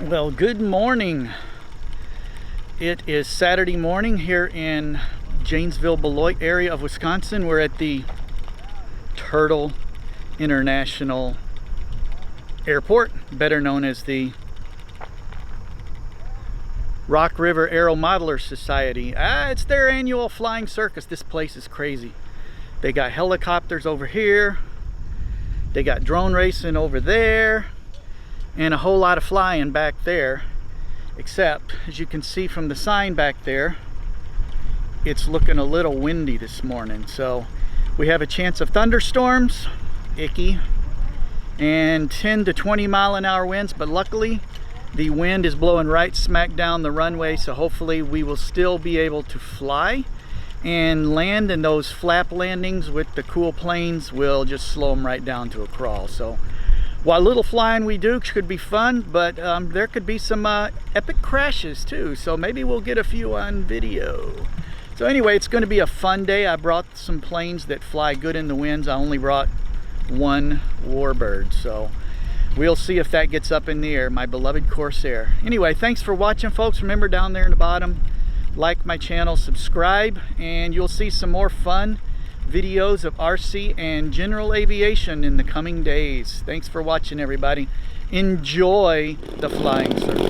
Well, good morning. It is Saturday morning here in Janesville, Beloit area of Wisconsin. We're at the Turtle International Airport, better known as the Rock River Aeromodelers Society. It's their annual Flying Circus. This place is crazy. They got helicopters over here. They got drone racing over there. And a whole lot of flying back there, except as you can see from the sign back there, it's looking a little windy this morning, so we have a chance of thunderstorms, icky, and 10 to 20 mile an hour winds, but luckily the wind is blowing right smack down the runway, so hopefully we will still be able to fly and land, and those flap landings with the cool planes will just slow them right down to a crawl. So while little flying we do could be fun, but there could be some epic crashes too, so maybe we'll get a few on video. So anyway, it's going to be a fun day. I brought some planes that fly good in the winds. I only brought one Warbird, so we'll see if that gets up in the air, my beloved Corsair. Anyway, thanks for watching, folks. Remember, down there in the bottom, like my channel, subscribe, and you'll see some more fun videos of RC and general aviation in the coming days. Thanks for watching, everybody. Enjoy the Flying Circus.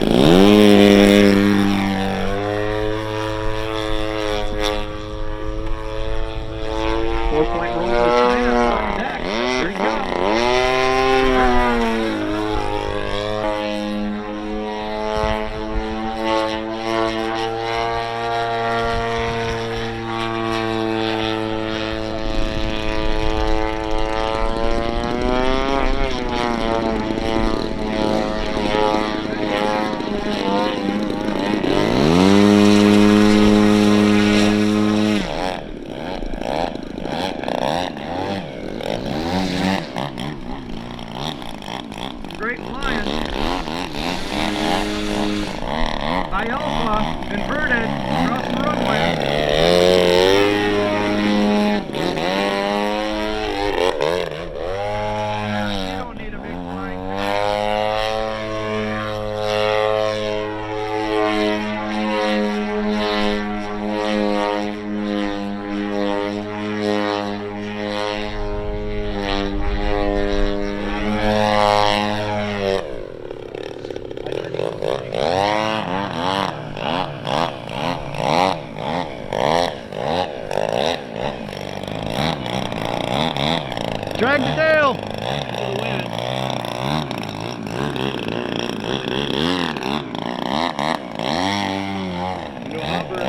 Great flying. High alpha, inverted, across the runway. You don't need a big flying. Drag the tail! For the win. No hopper.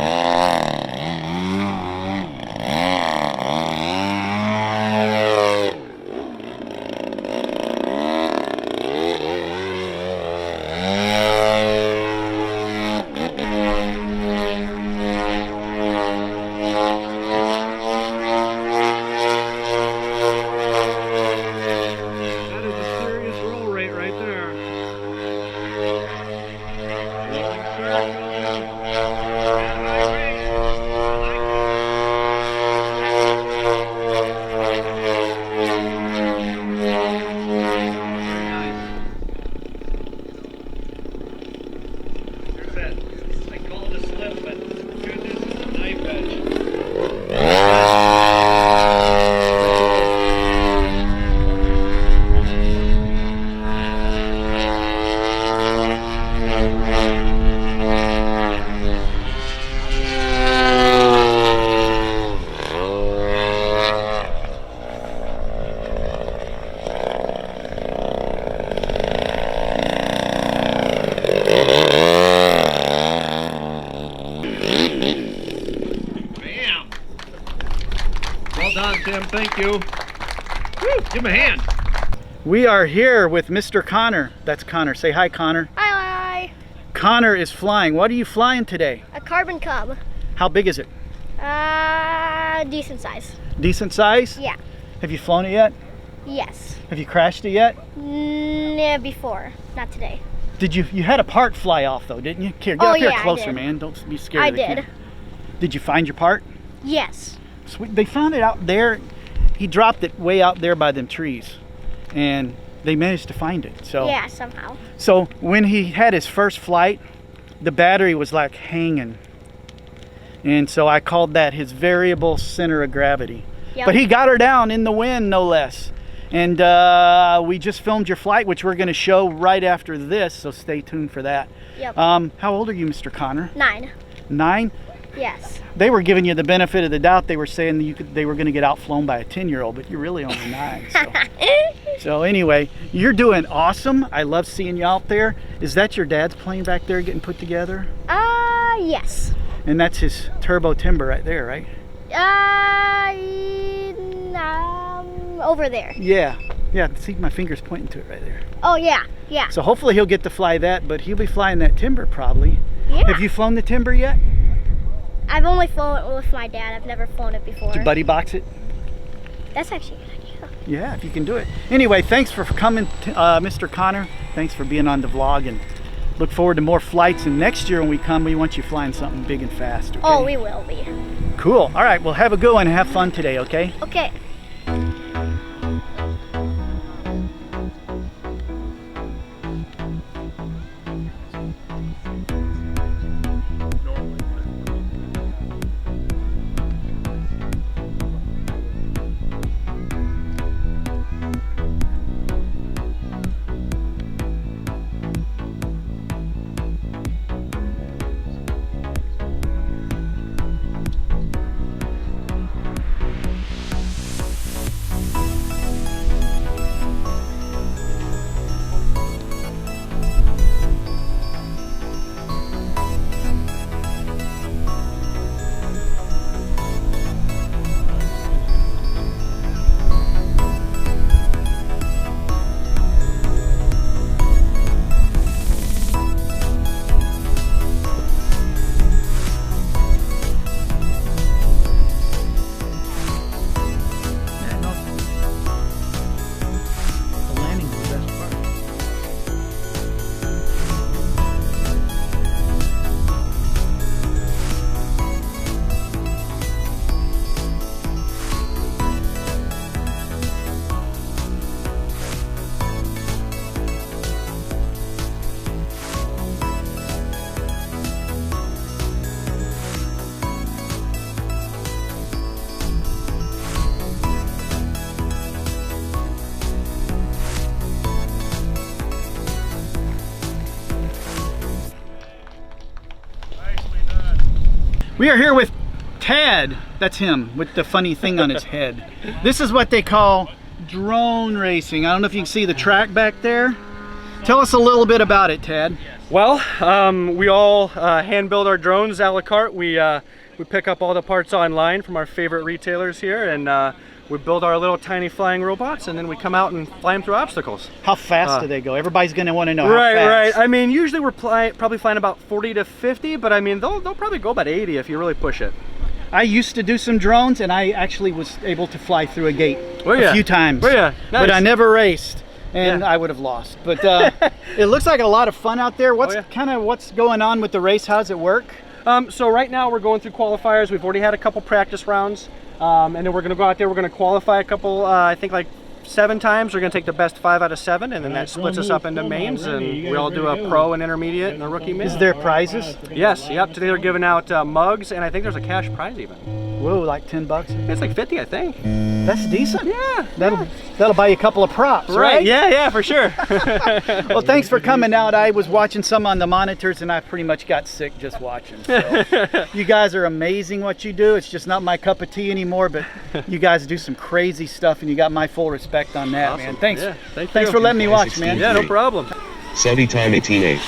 Well done, Tim. Thank you. Woo, give him a hand. We are here with Mr. Connor. That's Connor. Say hi, Connor. Hi. Connor is flying. What are you flying today? A carbon cub. How big is it? Decent size. Decent size? Yeah. Have you flown it yet? Yes. Have you crashed it yet? Yeah, before. Not today. Did you had a part fly off though, didn't you? Here, get up here yeah, closer, man. Don't be scared. I of the did. camera. Did you find your part? Yes. Sweet. They found it out there. He dropped it way out there by them trees, and they managed to find it. So yeah, somehow. So when he had his first flight, the battery was like hanging, and so I called that his variable center of gravity. Yep. But he got her down in the wind, no less. And we just filmed your flight, which we're going to show right after this, so stay tuned for that. Yep. How old are you, Mr. Connor? 9. 9? Yes. They were giving you the benefit of the doubt. They were saying that they were going to get outflown by a 10-year-old, but you're really only 9. So anyway, you're doing awesome. I love seeing you out there. Is that your dad's plane back there getting put together? Yes. And that's his turbo timber right there, right? Over there. Yeah. Yeah, see, my finger's pointing to it right there. Oh, yeah. Yeah. So hopefully he'll get to fly that, but he'll be flying that timber probably. Yeah. Have you flown the timber yet? I've only flown it with my dad. I've never flown it before. Did you buddy box it? That's actually a good idea. Yeah, if you can do it. Anyway, thanks for coming, Mr. Connor. Thanks for being on the vlog, and look forward to more flights. And next year when we come, we want you flying something big and fast. Okay? Oh, we will be. Cool. All right, well, have a good one and have fun today, okay? Okay. We are here with Tad. That's him with the funny thing on his head. This is what they call drone racing. I don't know if you can see the track back there. Tell us a little bit about it, Tad. Well, we all hand build our drones a la carte. We pick up all the parts online from our favorite retailers here, and we build our little tiny flying robots, and then we come out and fly them through obstacles. How fast do they go? Everybody's going to want to know how right, fast. Right. I mean, usually we're probably flying about 40 to 50, but I mean, they'll probably go about 80 if you really push it. I used to do some drones, and I actually was able to fly through a gate a few times. Nice. But I never raced, and I would have lost. But it looks like a lot of fun out there. What's what's going on with the race? How's it work? So right now we're going through qualifiers. We've already had a couple practice rounds, and then we're going to go out there. We're going to qualify a couple, I think like 7 times. We're going to take the best 5 out of 7, and then that splits us up into mains, and we all do a pro and intermediate and a rookie main. Is there prizes? Yes, yep. Today they're giving out mugs, and I think there's a cash prize even. Whoa, like $10? It's like 50, I think. That's decent. Yeah. That'll buy you a couple of props, right? Yeah, for sure. Well, thanks for coming out. I was watching some on the monitors, and I pretty much got sick just watching. So. You guys are amazing what you do. It's just not my cup of tea anymore, but you guys do some crazy stuff, and you got my full respect on that, awesome. man. Thanks. Yeah, thanks for letting me watch, man. Yeah, no problem. Saudi time 18:8.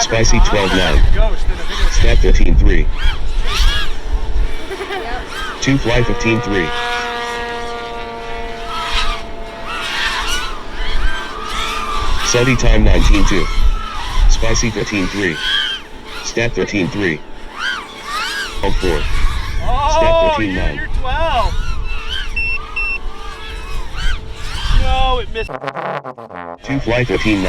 Spicy 12-9. Stat 13-3. 2 fly 15-3. Steady time 19-2. Spicy 15-3. Stat 13-3. 12-4. Oh, Stat 13-9. you're 12. No, it missed. 2 fly 15-9.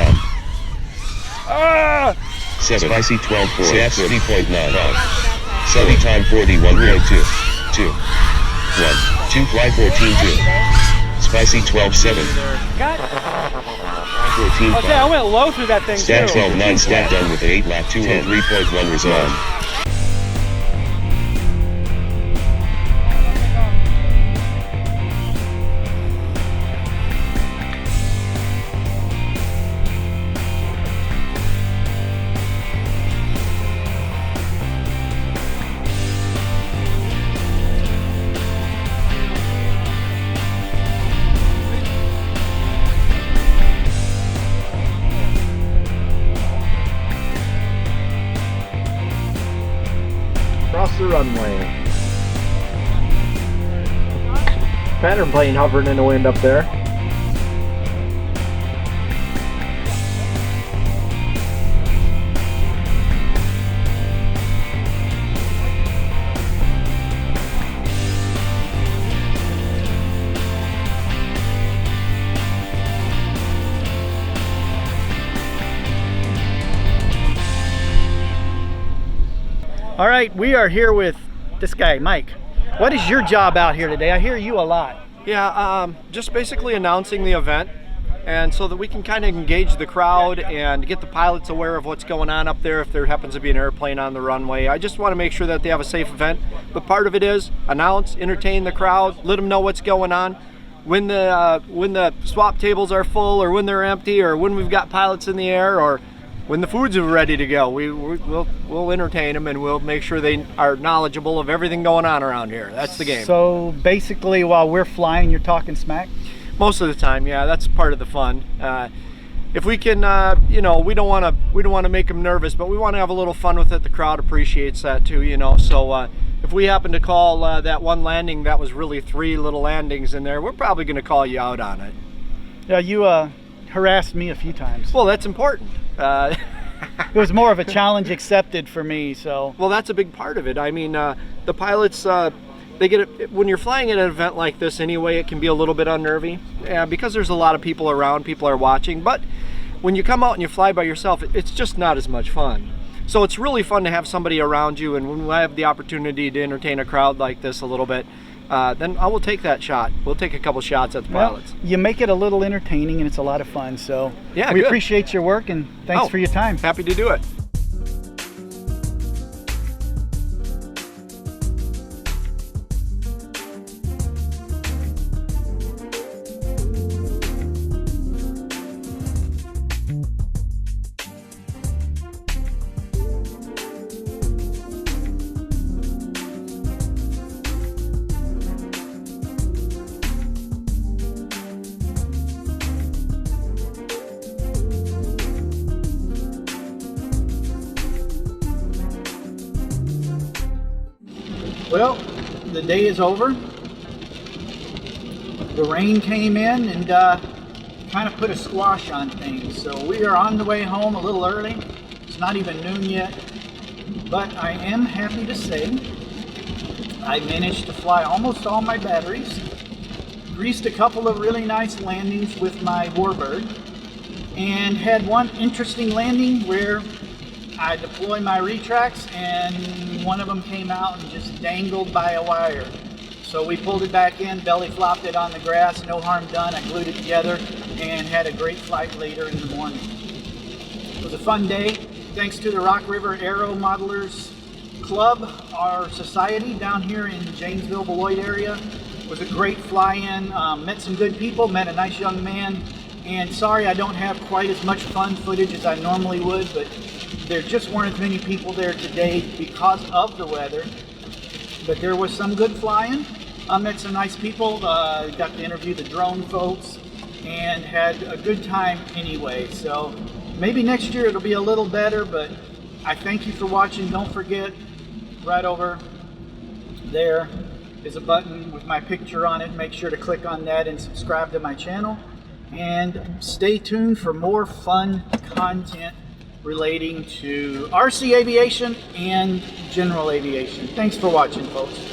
Ah! 7 spicy 12-4. Stat 30.9. Steady time 41.2. 2. 1. 2 fly 14-2. Spicy 12-7. God. 14-5. Okay, I went low through that thing Stat too. 12-9. Stat done with 8 lap 203.1 result. Across the runway. Pattern plane hovering in the wind up there. All right, we are here with this guy, Mike. What is your job out here today? I hear you a lot. Yeah, just basically announcing the event, and so that we can kind of engage the crowd and get the pilots aware of what's going on up there if there happens to be an airplane on the runway. I just want to make sure that they have a safe event, but part of it is announce, entertain the crowd, let them know what's going on. When the swap tables are full, or when they're empty, or when we've got pilots in the air, or when the foods are ready to go, we'll entertain them, and we'll make sure they are knowledgeable of everything going on around here. That's the game. So basically, while we're flying, you're talking smack? Most of the time, yeah, that's part of the fun. If we can, you know, we don't want to make them nervous, but we want to have a little fun with it. The crowd appreciates that too, you know. So if we happen to call that one landing that was really 3 little landings in there, we're probably going to call you out on it. Yeah, you harassed me a few times. Well, that's important. It was more of a challenge accepted for me, so. Well, that's a big part of it. I mean, the pilots, they get it when you're flying at an event like this anyway. It can be a little bit unnerving, because there's a lot of people around, people are watching. But when you come out and you fly by yourself, it's just not as much fun. So it's really fun to have somebody around you, and when we have the opportunity to entertain a crowd like this a little bit, then I will take that shot. We'll take a couple shots at the pilots. You make it a little entertaining, and it's a lot of fun. So yeah, we good. appreciate your work, and thanks for your time. Happy to do it. Well, the day is over. The rain came in and kind of put a squash on things. So we are on the way home a little early. It's not even noon yet. But I am happy to say I managed to fly almost all my batteries. Greased a couple of really nice landings with my Warbird. And had one interesting landing where I deployed my retracts and one of them came out and just dangled by a wire. So we pulled it back in, belly flopped it on the grass, no harm done. I glued it together and had a great flight later in the morning. It was a fun day. Thanks to the Rock River Aeromodelers Club, our society down here in Janesville, Beloit area. It was a great fly-in. Met some good people, met a nice young man. And sorry I don't have quite as much fun footage as I normally would, but there just weren't as many people there today because of the weather. But there was some good flying. I met some nice people, got to interview the drone folks, and had a good time anyway. So maybe next year it'll be a little better, but I thank you for watching. Don't forget, right over there, is a button with my picture on it. Make sure to click on that and subscribe to my channel. And stay tuned for more fun content relating to RC aviation and general aviation. Thanks for watching, folks.